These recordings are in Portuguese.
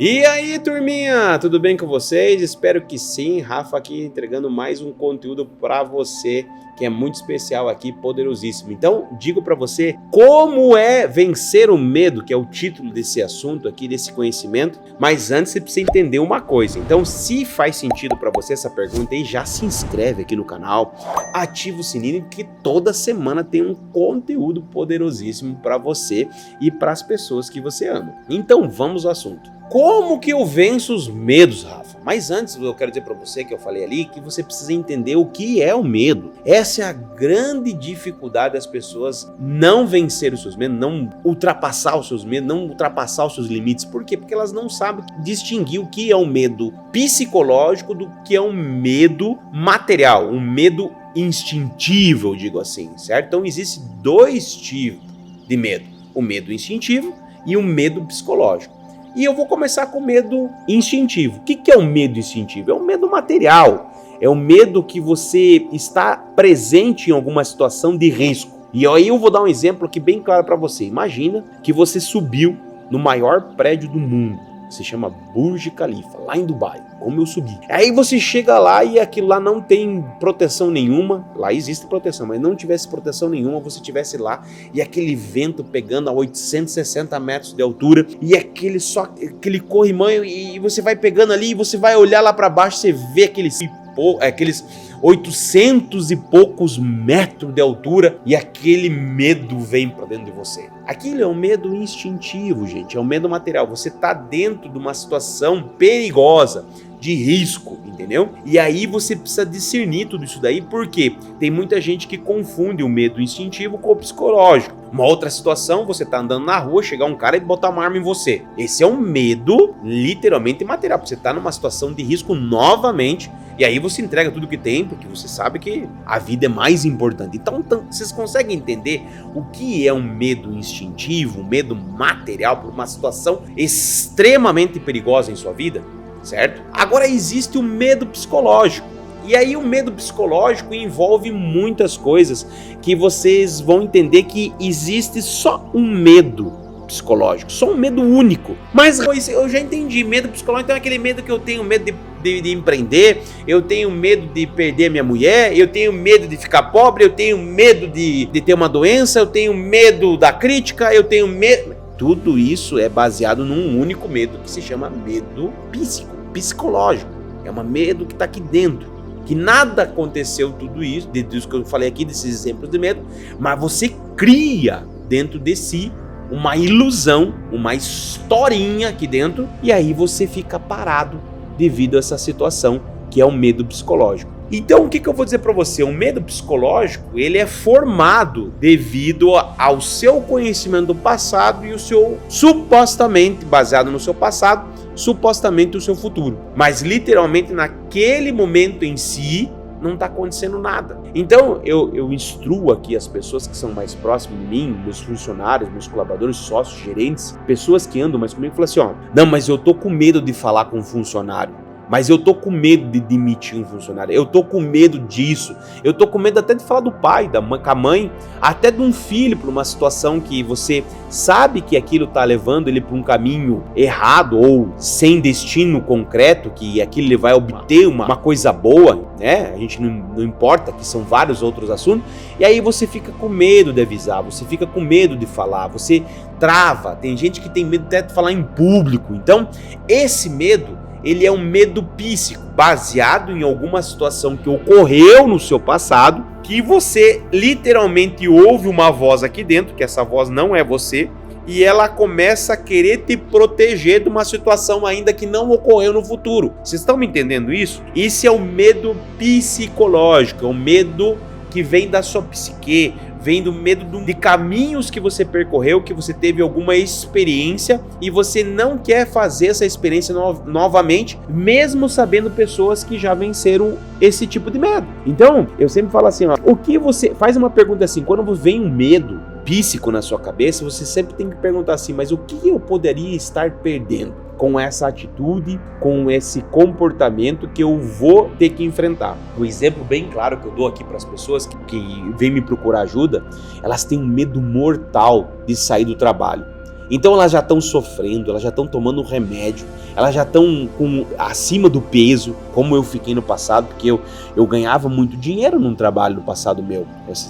E aí, turminha, tudo bem com vocês? Espero que sim. Rafa aqui entregando mais um conteúdo para você que é muito especial aqui, poderosíssimo. Então, digo para você como é vencer o medo, que é o título desse assunto aqui, desse conhecimento. Mas antes você precisa entender uma coisa. Então, se faz sentido para você essa pergunta aí, já se inscreve aqui no canal, ativa o sininho que toda semana tem um conteúdo poderosíssimo para você e para as pessoas que você ama. Então, vamos ao assunto. Como que eu venço os medos, Rafa? Mas antes eu quero dizer para você que eu falei ali que você precisa entender o que é o medo. Essa é a grande dificuldade das pessoas não vencer os seus medos, não ultrapassar os seus medos, não ultrapassar os seus limites. Por quê? Porque elas não sabem distinguir o que é um medo psicológico do que é um medo material, um medo instintivo, eu digo assim, certo? Então existem dois tipos de medo, o medo instintivo e o medo psicológico. E eu vou começar com o medo instintivo. O que é o medo instintivo? É um medo material. É o medo que você está presente em alguma situação de risco. E aí eu vou dar um exemplo aqui bem claro para você. Imagina que você subiu no maior prédio do mundo. Se chama Burj Khalifa, lá em Dubai, como eu subi. Aí você chega lá e aquilo lá não tem proteção nenhuma. Lá existe proteção, mas não tivesse proteção nenhuma, você estivesse lá e aquele vento pegando a 860 metros de altura e aquele corrimão e você vai pegando ali e você vai olhar lá para baixo, você vê aqueles 800 e poucos metros de altura e aquele medo vem para dentro de você. Aquilo é um medo instintivo, gente, é um medo material. Você está dentro de uma situação perigosa, de risco, entendeu? E aí você precisa discernir tudo isso daí, porque tem muita gente que confunde o medo instintivo com o psicológico. Uma outra situação, você tá andando na rua, chegar um cara e botar uma arma em você. Esse é um medo literalmente material, porque você tá numa situação de risco novamente, e aí você entrega tudo que tem, porque você sabe que a vida é mais importante. Então vocês conseguem entender o que é um medo instintivo, um medo material por uma situação extremamente perigosa em sua vida? Certo? Agora existe o medo psicológico. E aí o medo psicológico envolve muitas coisas que vocês vão entender que existe só um medo psicológico, só um medo único. Mas eu já entendi, medo psicológico, então é aquele medo que eu tenho medo de empreender, eu tenho medo de perder minha mulher, eu tenho medo de ficar pobre, eu tenho medo de ter uma doença, eu tenho medo da crítica, eu tenho medo... Tudo isso é baseado num único medo que se chama medo psicológico. É um medo que está aqui dentro. Que nada aconteceu tudo isso, disso que eu falei aqui, desses exemplos de medo, mas você cria dentro de si uma ilusão, uma historinha aqui dentro, e aí você fica parado devido a essa situação que é o medo psicológico. Então, o que eu vou dizer para você? O medo psicológico, ele é formado devido ao seu conhecimento do passado e o seu, supostamente, baseado no seu passado, supostamente o seu futuro. Mas, literalmente, naquele momento em si, não está acontecendo nada. Então, eu instruo aqui as pessoas que são mais próximas de mim, meus funcionários, meus colaboradores, sócios, gerentes, pessoas que andam mais comigo, falam assim, ó, não, mas eu tô com medo de falar com um funcionário. Mas eu tô com medo de demitir um funcionário, eu tô com medo disso, eu tô com medo até de falar do pai, com a mãe, até de um filho, por uma situação que você sabe que aquilo tá levando ele para um caminho errado ou sem destino concreto, que aquilo ele vai obter uma coisa boa, né? A gente não importa, que são vários outros assuntos, e aí você fica com medo de avisar, você fica com medo de falar, você trava, tem gente que tem medo até de falar em público. Então, esse medo, ele é um medo psíquico, baseado em alguma situação que ocorreu no seu passado, que você literalmente ouve uma voz aqui dentro, que essa voz não é você, e ela começa a querer te proteger de uma situação ainda que não ocorreu no futuro. Vocês estão me entendendo isso? Esse é o medo psicológico, é o medo que vem da sua psique, vem do medo de caminhos que você percorreu, que você teve alguma experiência e você não quer fazer essa experiência novamente, mesmo sabendo pessoas que já venceram esse tipo de medo. Então, eu sempre falo assim, ó, o que você... Faz uma pergunta assim, quando vem um medo psíquico na sua cabeça, você sempre tem que perguntar assim, mas o que eu poderia estar perdendo com essa atitude, com esse comportamento que eu vou ter que enfrentar? Um exemplo bem claro que eu dou aqui para as pessoas que vêm me procurar ajuda, elas têm um medo mortal de sair do trabalho. Então elas já estão sofrendo, elas já estão tomando remédio, elas já estão acima do peso, como eu fiquei no passado, porque eu ganhava muito dinheiro num trabalho no passado meu.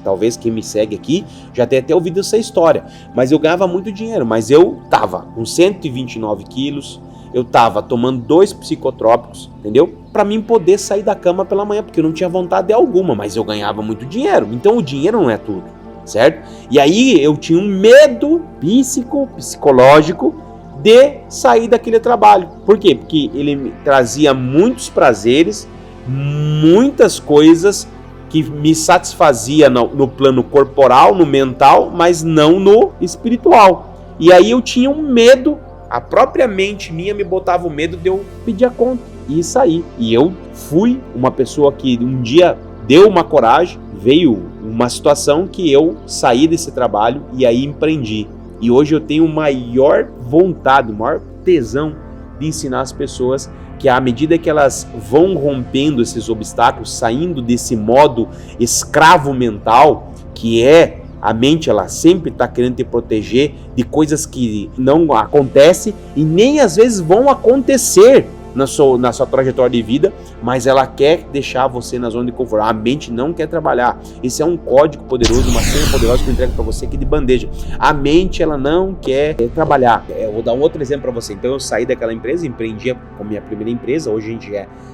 Talvez quem me segue aqui já tenha até ouvido essa história, mas eu ganhava muito dinheiro, mas eu tava com 129 quilos, eu tava tomando 2 psicotrópicos, entendeu? Para mim poder sair da cama pela manhã, porque eu não tinha vontade alguma, mas eu ganhava muito dinheiro, então o dinheiro não é tudo. Certo? E aí eu tinha um medo psicológico de sair daquele trabalho. Por quê? Porque ele me trazia muitos prazeres, muitas coisas que me satisfazia no plano corporal, no mental, mas não no espiritual. E aí eu tinha um medo, a própria mente minha me botava o medo de eu pedir a conta e sair. E eu fui uma pessoa que um dia deu uma coragem, veio uma situação que eu saí desse trabalho e aí empreendi. E hoje eu tenho maior vontade, maior tesão de ensinar as pessoas que à medida que elas vão rompendo esses obstáculos, saindo desse modo escravo mental, que é a mente, ela sempre está querendo te proteger de coisas que não acontecem e nem às vezes vão acontecer na sua trajetória de vida, mas ela quer deixar você na zona de conforto. A mente não quer trabalhar. Esse é um código poderoso, uma senha poderosa que eu entrego para você aqui de bandeja. A mente, ela não quer trabalhar. Eu vou dar um outro exemplo para você. Então eu saí daquela empresa, empreendi com a minha primeira empresa. Hoje a gente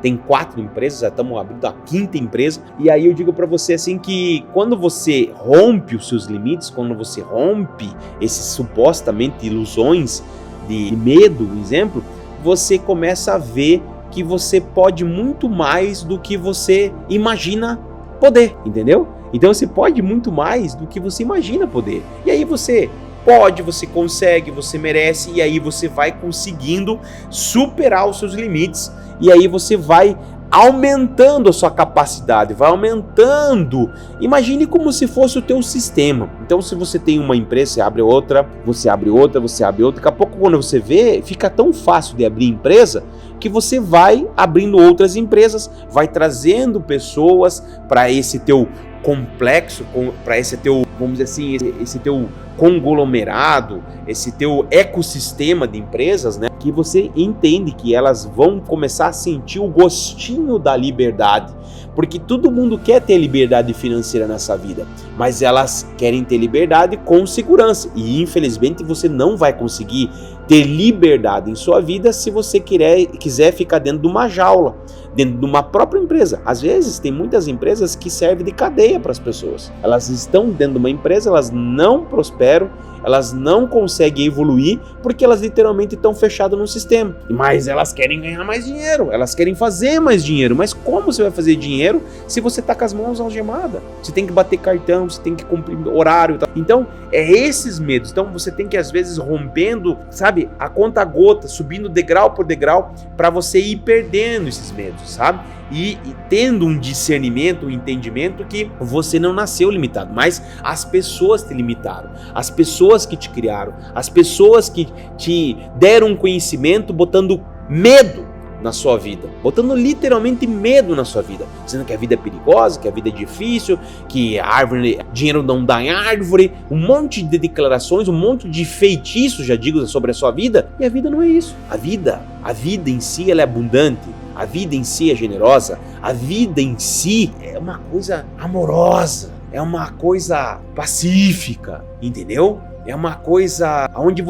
tem 4 empresas, já estamos abrindo a 5ª empresa. E aí eu digo para você assim que quando você rompe os seus limites, quando você rompe esses supostamente ilusões de medo, por exemplo, você começa a ver que você pode muito mais do que você imagina poder, entendeu? Então você pode muito mais do que você imagina poder. E aí você pode, você consegue, você merece, e aí você vai conseguindo superar os seus limites, e aí você vai aumentando a sua capacidade, vai aumentando. Imagine como se fosse o teu sistema. Então se você tem uma empresa, você abre outra, você abre outra, você abre outra. Daqui a pouco quando você vê, fica tão fácil de abrir empresa que você vai abrindo outras empresas, vai trazendo pessoas para esse teu complexo, para esse teu, vamos dizer assim, esse teu conglomerado, esse teu ecossistema de empresas, né? Que você entende que elas vão começar a sentir o gostinho da liberdade, porque todo mundo quer ter liberdade financeira nessa vida, mas elas querem ter liberdade com segurança, e infelizmente você não vai conseguir ter liberdade em sua vida se você quiser ficar dentro de uma jaula, dentro de uma própria empresa. Às vezes tem muitas empresas que servem de cadeia para as pessoas, elas estão dentro de uma empresa, elas não prosperam, elas não conseguem evoluir porque elas literalmente estão fechadas no sistema. Mas elas querem ganhar mais dinheiro, elas querem fazer mais dinheiro. Mas como você vai fazer dinheiro se você está com as mãos algemadas? Você tem que bater cartão, você tem que cumprir horário e tal. Então, é esses medos. Então, você tem que às vezes rompendo, sabe, a conta gota, subindo degrau por degrau para você ir perdendo esses medos, sabe? E tendo um discernimento, um entendimento que você não nasceu limitado, mas as pessoas te limitaram, as pessoas que te criaram, as pessoas que te deram um conhecimento botando medo na sua vida, botando literalmente medo na sua vida, dizendo que a vida é perigosa, que a vida é difícil, que a árvore, dinheiro não dá em árvore, um monte de declarações, um monte de feitiços, já digo, sobre a sua vida, e a vida não é isso. A vida em si, ela é abundante. A vida em si é generosa, a vida em si é uma coisa amorosa, é uma coisa pacífica, entendeu? É uma coisa onde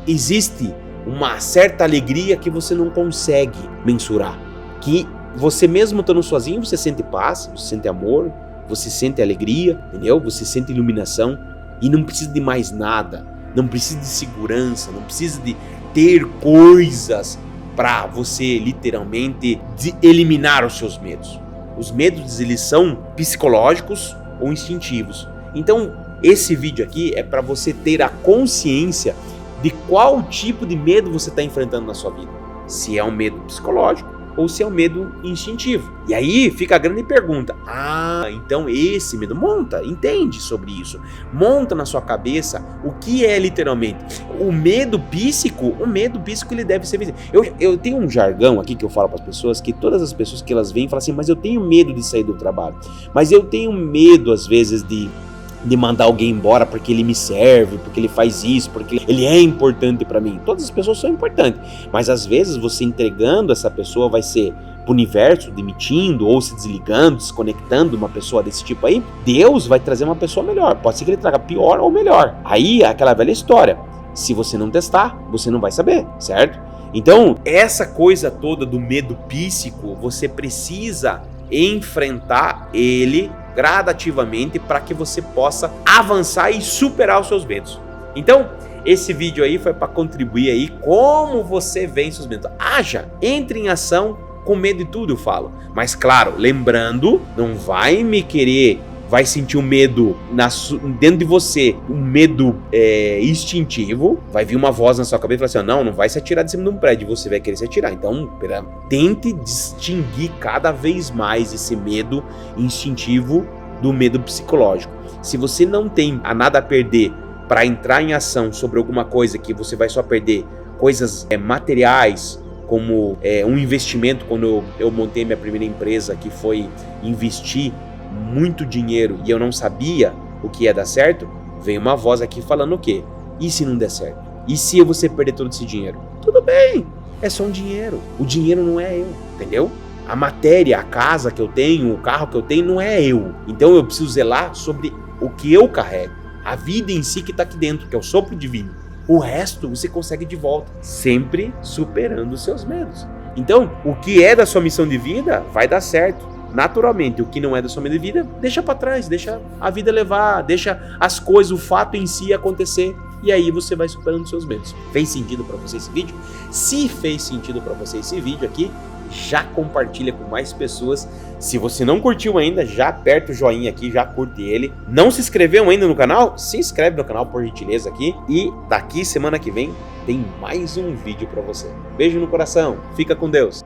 existe uma certa alegria que você não consegue mensurar. Que você mesmo estando sozinho, você sente paz, você sente amor, você sente alegria, entendeu? Você sente iluminação e não precisa de mais nada, não precisa de segurança, não precisa de ter coisas para você literalmente eliminar os seus medos. Os medos, eles são psicológicos ou instintivos. Então, esse vídeo aqui é para você ter a consciência de qual tipo de medo você está enfrentando na sua vida. Se é um medo psicológico ou se é um medo instintivo. E aí fica a grande pergunta. Então esse medo, entende sobre isso. Monta na sua cabeça o que é literalmente. O medo psíquico ele deve ser vencido. Eu tenho um jargão aqui que eu falo para as pessoas, que todas as pessoas que elas vêm falam assim, mas eu tenho medo de sair do trabalho. Mas eu tenho medo às vezes de de mandar alguém embora porque ele me serve, porque ele faz isso, porque ele é importante pra mim. Todas as pessoas são importantes, mas às vezes você entregando essa pessoa vai ser pro universo, demitindo ou se desligando, desconectando uma pessoa desse tipo aí. Deus vai trazer uma pessoa melhor, pode ser que ele traga pior ou melhor. Aí é aquela velha história, se você não testar, você não vai saber, certo? Então, essa coisa toda do medo psíquico, você precisa enfrentar ele gradativamente para que você possa avançar e superar os seus medos. Então, esse vídeo aí foi para contribuir aí como você vence os medos. Entre em ação com medo e tudo, eu falo. Mas claro, lembrando, não vai vai sentir um medo dentro de você, um medo instintivo, vai vir uma voz na sua cabeça e falar assim, não vai se atirar de cima de um prédio, você vai querer se atirar. Então, tente distinguir cada vez mais esse medo instintivo do medo psicológico. Se você não tem nada a perder para entrar em ação sobre alguma coisa que você vai só perder coisas materiais, como um investimento, quando eu montei minha primeira empresa, que foi investir muito dinheiro e eu não sabia o que ia dar certo, veio uma voz aqui falando o quê? E se não der certo? E se você perder todo esse dinheiro? Tudo bem, é só um dinheiro. O dinheiro não é eu, entendeu? A matéria, a casa que eu tenho, o carro que eu tenho não é eu. Então eu preciso zelar sobre o que eu carrego. A vida em si que está aqui dentro, que é o sopro divino. O resto você consegue de volta, sempre superando os seus medos. Então, o que é da sua missão de vida vai dar certo. Naturalmente, o que não é da sua missão de vida, deixa pra trás, deixa a vida levar, deixa as coisas, o fato em si acontecer. E aí você vai superando os seus medos. Fez sentido pra você esse vídeo? Se fez sentido pra você esse vídeo aqui, já compartilha com mais pessoas. Se você não curtiu ainda, já aperta o joinha aqui, já curte ele. Não se inscreveu ainda no canal? Se inscreve no canal, por gentileza, aqui. E daqui semana que vem tem mais um vídeo pra você. Beijo no coração, fica com Deus.